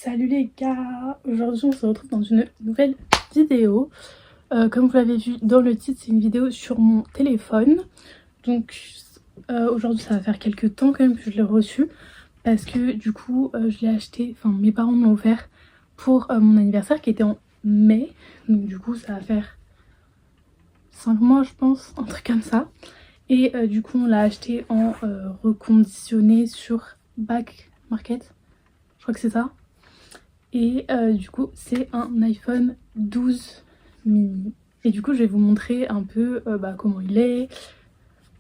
Salut les gars, aujourd'hui on se retrouve dans une nouvelle vidéo. Comme vous l'avez vu dans le titre, c'est une vidéo sur mon téléphone. Donc aujourd'hui ça va faire quelques temps quand même que je l'ai reçu. Parce que du coup je l'ai acheté, enfin mes parents me l'ont offert pour mon anniversaire qui était en mai. Donc du coup ça va faire 5 mois je pense, un truc comme ça. Et du coup on l'a acheté en reconditionné sur Back Market, je crois que c'est ça. Et du coup c'est un iPhone 12 mini. Et du coup je vais vous montrer un peu comment il est,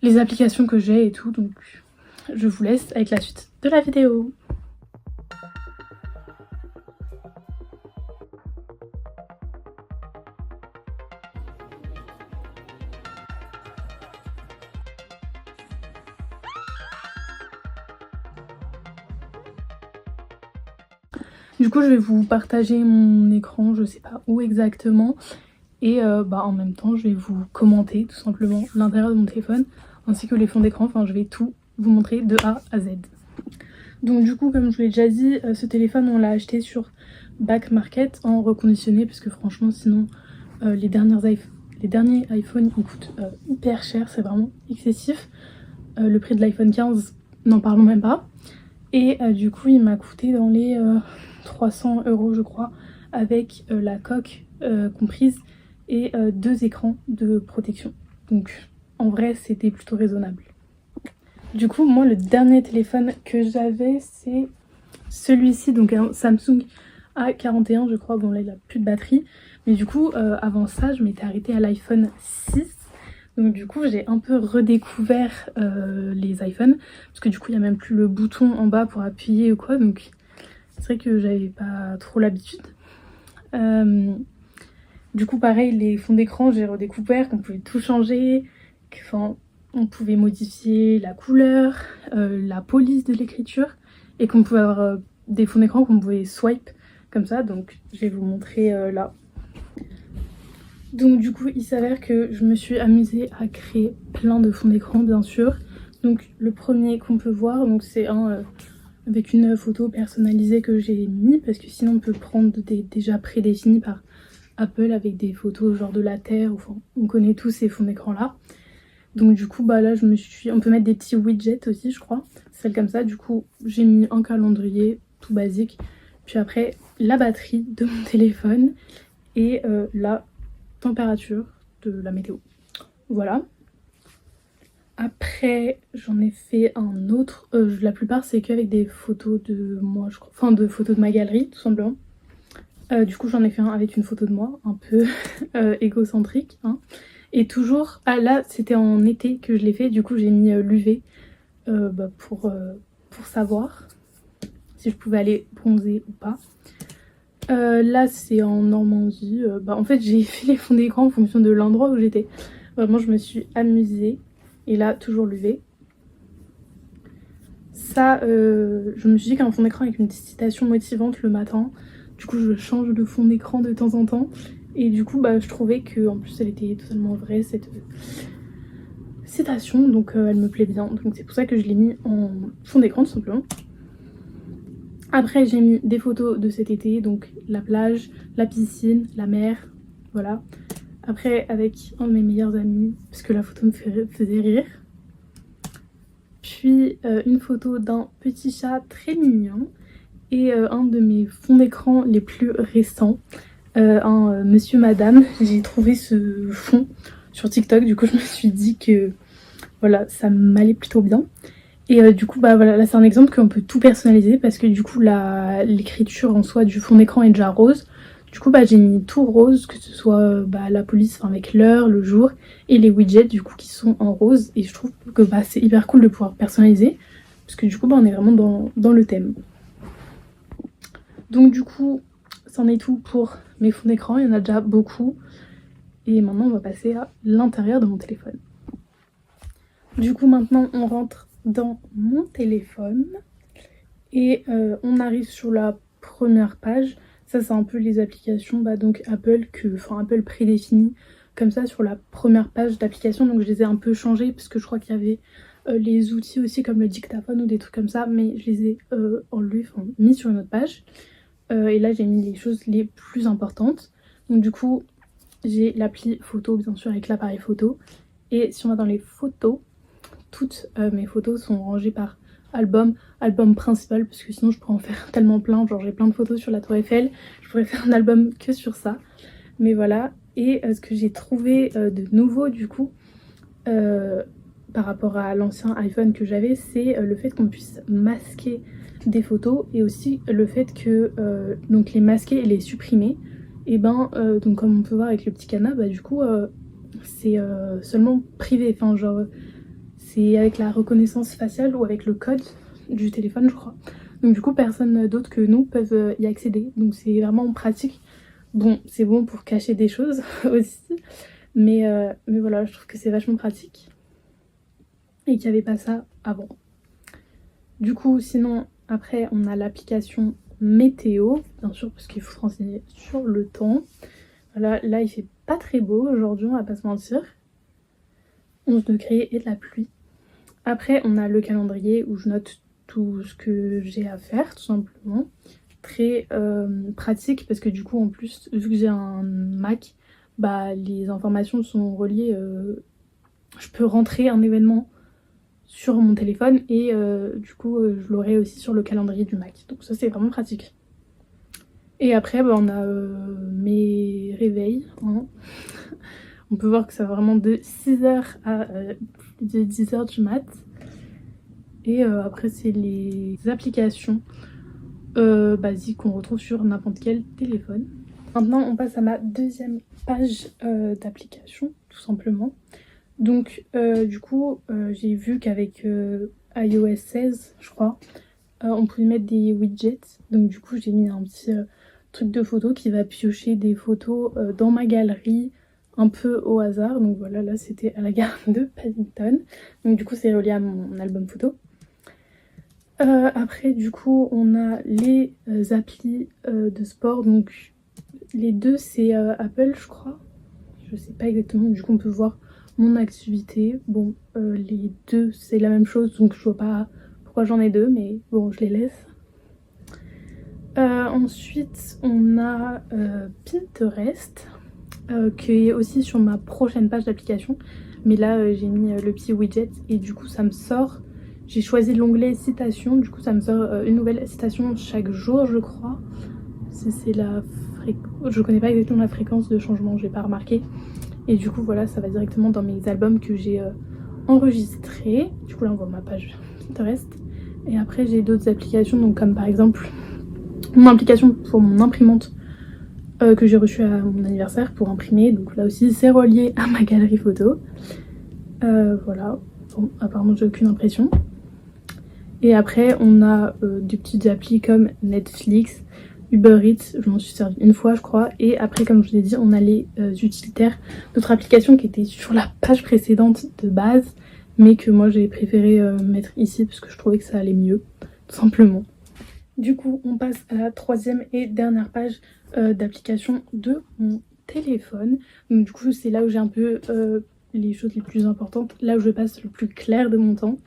les applications que j'ai et tout. Donc je vous laisse avec la suite de la vidéo. Du coup je vais vous partager mon écran, je sais pas où exactement. Et en même temps je vais vous commenter tout simplement l'intérieur de mon téléphone ainsi que les fonds d'écran. Enfin je vais tout vous montrer de A à Z. Donc du coup comme je vous l'ai déjà dit, ce téléphone on l'a acheté sur Back Market en reconditionné parce que franchement sinon les derniers iPhones ils coûtent hyper cher, c'est vraiment excessif. Le prix de l'iPhone 15, n'en parlons même pas. Et du coup il m'a coûté dans les 300 € je crois, avec la coque comprise et 2 écrans de protection. Donc en vrai c'était plutôt raisonnable. Du coup moi le dernier téléphone que j'avais c'est celui-ci, donc un Samsung A41 je crois. Bon là il a plus de batterie, mais du coup avant ça je m'étais arrêtée à l'iPhone 6. Donc du coup j'ai un peu redécouvert les iPhones, parce que du coup il n'y a même plus le bouton en bas pour appuyer ou quoi, donc c'est vrai que j'avais pas trop l'habitude. Du coup pareil, les fonds d'écran j'ai redécouvert qu'on pouvait tout changer, on pouvait modifier la couleur, la police de l'écriture, et qu'on pouvait avoir des fonds d'écran qu'on pouvait swipe comme ça. Donc je vais vous montrer là. Donc du coup il s'avère que je me suis amusée à créer plein de fonds d'écran bien sûr. Donc le premier qu'on peut voir, donc c'est un avec une photo personnalisée que j'ai mis, parce que sinon on peut prendre des déjà prédéfinis par Apple avec des photos genre de la Terre, enfin on connaît tous ces fonds d'écran là. Donc du coup là on peut mettre des petits widgets aussi je crois, celle comme ça. Du coup j'ai mis un calendrier tout basique, puis après la batterie de mon téléphone et la température de la météo. Voilà. Après j'en ai fait un autre, la plupart c'est qu'avec des photos de moi je crois, enfin de photos de ma galerie tout simplement. Du coup j'en ai fait un avec une photo de moi, un peu égocentrique hein. Et toujours, là c'était en été que je l'ai fait, du coup j'ai mis l'UV pour savoir si je pouvais aller bronzer ou pas. Là c'est en Normandie, en fait j'ai fait les fonds d'écran en fonction de l'endroit où j'étais. Vraiment je me suis amusée. Et là toujours l'UV. Ça je me suis dit qu'un fond d'écran avec une petite citation motivante le matin, du coup je change de fond d'écran de temps en temps. Et du coup je trouvais que en plus elle était totalement vraie cette citation, donc elle me plaît bien, donc c'est pour ça que je l'ai mis en fond d'écran tout simplement. Après j'ai mis des photos de cet été, donc la plage, la piscine, la mer, voilà. Après avec un de mes meilleurs amis, parce que la photo me faisait rire. Puis une photo d'un petit chat très mignon. Et un de mes fonds d'écran les plus récents, un monsieur madame. J'ai trouvé ce fond sur TikTok, du coup je me suis dit que voilà, ça m'allait plutôt bien. Et du coup voilà, là c'est un exemple qu'on peut tout personnaliser, parce que du coup l'écriture en soi du fond d'écran est déjà rose. Du coup j'ai mis tout rose, que ce soit la police, enfin avec l'heure, le jour, et les widgets du coup qui sont en rose. Et je trouve que c'est hyper cool de pouvoir personnaliser, parce que du coup on est vraiment dans le thème. Donc du coup c'en est tout pour mes fonds d'écran, il y en a déjà beaucoup. Et maintenant on va passer à l'intérieur de mon téléphone. Du coup maintenant on rentre dans mon téléphone et on arrive sur la première page. Ça c'est un peu les applications donc Apple prédéfinies comme ça sur la première page d'application. Donc je les ai un peu changées parce que je crois qu'il y avait les outils aussi comme le dictaphone ou des trucs comme ça, mais je les ai enlevés, mis sur une autre page. Et là j'ai mis les choses les plus importantes. Donc du coup j'ai l'appli photo bien sûr avec l'appareil photo. Et si on va dans les photos, toutes mes photos sont rangées par album principal, parce que sinon je pourrais en faire tellement plein. Genre j'ai plein de photos sur la tour Eiffel, je pourrais faire un album que sur ça. Mais voilà, et ce que j'ai trouvé de nouveau du coup, par rapport à l'ancien iPhone que j'avais, c'est le fait qu'on puisse masquer des photos, et aussi le fait que donc les masquer et les supprimer, et ben donc comme on peut voir avec le petit cadenas, bah du coup c'est seulement privé, enfin genre c'est avec la reconnaissance faciale ou avec le code du téléphone je crois. Donc du coup personne d'autre que nous peuvent y accéder, donc c'est vraiment pratique. Bon, c'est bon pour cacher des choses aussi, mais voilà, je trouve que c'est vachement pratique et qu'il n'y avait pas ça avant. Du coup, sinon, après, on a l'application météo, bien sûr, parce qu'il faut se renseigner sur le temps. Voilà, là, il fait pas très beau aujourd'hui, on va pas se mentir. 11 degrés et de la pluie. Après, on a le calendrier où je note tout ce que j'ai à faire, tout simplement. Très pratique parce que du coup, en plus, vu que j'ai un Mac, bah les informations sont reliées. Je peux rentrer un événement sur mon téléphone et du coup, je l'aurai aussi sur le calendrier du Mac. Donc ça, c'est vraiment pratique. Et après, bah, on a mes réveils. Hein. On peut voir que ça va vraiment de 6h à 10h du mat. Et après, c'est les applications basiques qu'on retrouve sur n'importe quel téléphone. Maintenant, on passe à ma deuxième page d'application, tout simplement. Donc, du coup, j'ai vu qu'avec iOS 16, je crois, on pouvait mettre des widgets. Donc, du coup, j'ai mis un petit truc de photo qui va piocher des photos dans ma galerie un peu au hasard. Donc voilà, là c'était à la gare de Paddington. Donc du coup c'est relié à mon album photo. Après du coup on a les applis de sport. Donc les deux c'est Apple je crois. Je sais pas exactement, du coup on peut voir mon activité. Bon les deux c'est la même chose donc je vois pas pourquoi j'en ai deux, mais bon je les laisse. Ensuite on a Pinterest. Qui est aussi sur ma prochaine page d'application, mais là j'ai mis le petit widget et du coup ça me sort, j'ai choisi l'onglet citation, du coup ça me sort une nouvelle citation chaque jour je crois. C'est la fréquence, je connais pas exactement la fréquence de changement, j'ai pas remarqué, et du coup voilà ça va directement dans mes albums que j'ai enregistrés. Du coup là on voit ma page Pinterest, et après j'ai d'autres applications, donc comme par exemple mon application pour mon imprimante que j'ai reçu à mon anniversaire pour imprimer, donc là aussi c'est relié à ma galerie photo. Voilà, bon, apparemment j'ai aucune impression. Et après on a des petites applis comme Netflix, Uber Eats, je m'en suis servi une fois je crois, et après comme je vous ai dit on a les utilitaires, d'autres applications qui étaient sur la page précédente de base, mais que moi j'ai préféré mettre ici parce que je trouvais que ça allait mieux, tout simplement. Du coup on passe à la troisième et dernière page d'application de mon téléphone. Donc du coup c'est là où j'ai un peu les choses les plus importantes, là où je passe le plus clair de mon temps.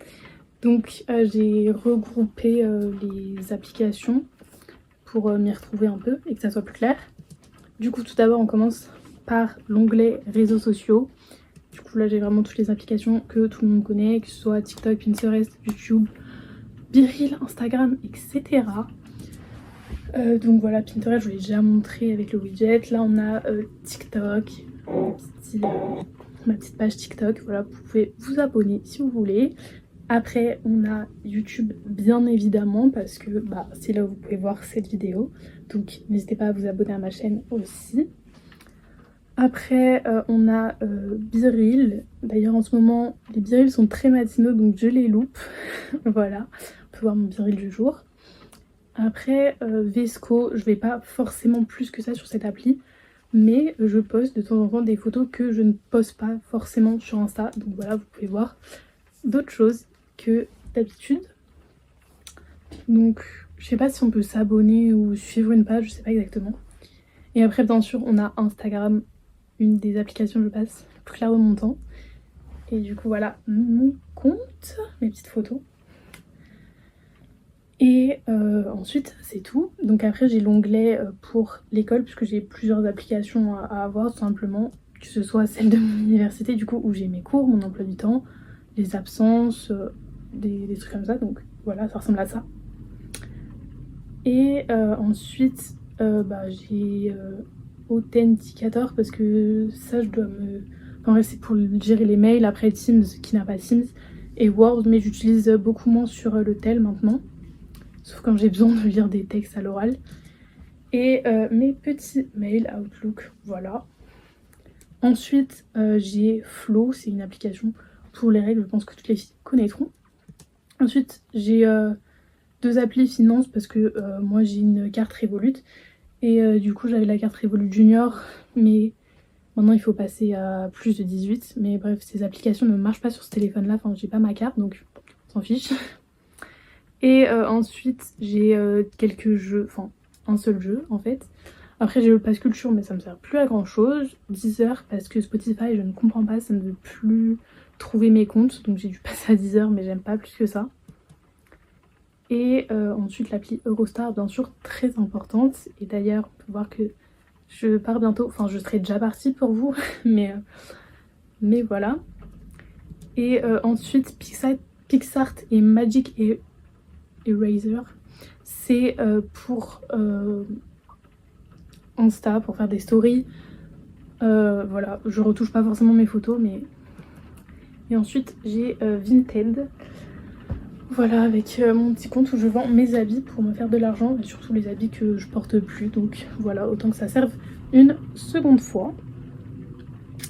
Donc j'ai regroupé les applications pour m'y retrouver un peu et que ça soit plus clair. Du coup tout d'abord on commence par l'onglet réseaux sociaux. Du coup là j'ai vraiment toutes les applications que tout le monde connaît, que ce soit TikTok, Pinterest, YouTube, BeReal, Instagram, etc. Donc voilà, Pinterest, je vous l'ai déjà montré avec le widget. Là, on a TikTok, ma petite page TikTok. Voilà, vous pouvez vous abonner si vous voulez. Après, on a YouTube, bien évidemment, parce que bah, c'est là où vous pouvez voir cette vidéo. Donc, n'hésitez pas à vous abonner à ma chaîne aussi. Après, on a BeReal. D'ailleurs, en ce moment, les BeReal sont très matinaux, donc je les loupe. Voilà, on peut voir mon BeReal du jour. Après Vesco, je vais pas forcément plus que ça sur cette appli, mais je poste de temps en temps des photos que je ne poste pas forcément sur Insta. Donc voilà, vous pouvez voir d'autres choses que d'habitude. Donc je sais pas si on peut s'abonner ou suivre une page, je sais pas exactement. Et après bien sûr on a Instagram, une des applications que je passe le plus clair de mon temps. Et du coup voilà mon compte, mes petites photos. Et ensuite c'est tout. Donc après j'ai l'onglet pour l'école puisque j'ai plusieurs applications à avoir tout simplement, que ce soit celle de mon université du coup où j'ai mes cours, mon emploi du temps, les absences, des trucs comme ça, donc voilà, ça ressemble à ça. Et ensuite j'ai Authenticator parce que ça je dois me... Enfin bref, c'est pour gérer les mails. Après Teams qui n'a pas Teams, et Word, mais j'utilise beaucoup moins sur le tel maintenant, sauf quand j'ai besoin de lire des textes à l'oral. Et mes petits mails Outlook, voilà. Ensuite j'ai Flow, c'est une application pour les règles, je pense que toutes les filles connaîtront. Ensuite j'ai 2 applis finance parce que moi j'ai une carte Revolut et du coup j'avais la carte Revolut Junior, mais maintenant il faut passer à plus de 18. Mais bref, ces applications ne marchent pas sur ce téléphone là, enfin j'ai pas ma carte donc on s'en fiche. Et ensuite j'ai quelques jeux, enfin un seul jeu en fait. Après j'ai le Pass Culture mais ça me sert plus à grand chose. Deezer parce que Spotify je ne comprends pas, ça ne veut plus trouver mes comptes, donc j'ai dû passer à Deezer mais j'aime pas plus que ça. Et ensuite l'appli Eurostar bien sûr, très importante. Et d'ailleurs on peut voir que je pars bientôt, enfin je serai déjà partie pour vous mais voilà. Et ensuite PixArt et Magic Eraser, c'est pour Insta, pour faire des stories. Voilà, je retouche pas forcément mes photos mais... Et ensuite j'ai Vinted. Voilà, avec mon petit compte où je vends mes habits pour me faire de l'argent, et surtout les habits que je porte plus, donc voilà, autant que ça serve une seconde fois.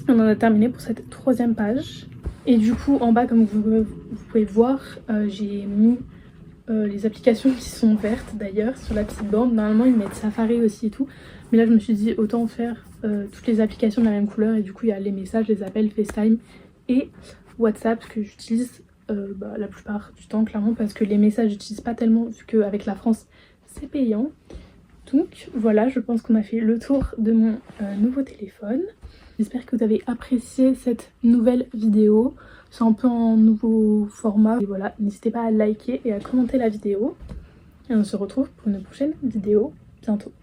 On en a terminé pour cette 3e page. Et du coup en bas comme vous pouvez voir, j'ai mis les applications qui sont vertes d'ailleurs sur la petite bande. Normalement ils mettent Safari aussi et tout, mais là je me suis dit autant faire toutes les applications de la même couleur. Et du coup il y a les messages, les appels, FaceTime et WhatsApp que j'utilise la plupart du temps clairement, parce que les messages j'utilise pas tellement vu qu'avec la France c'est payant. Donc voilà, je pense qu'on a fait le tour de mon nouveau téléphone. J'espère que vous avez apprécié cette nouvelle vidéo. C'est un peu en nouveau format. Et voilà, n'hésitez pas à liker et à commenter la vidéo. Et on se retrouve pour une prochaine vidéo bientôt.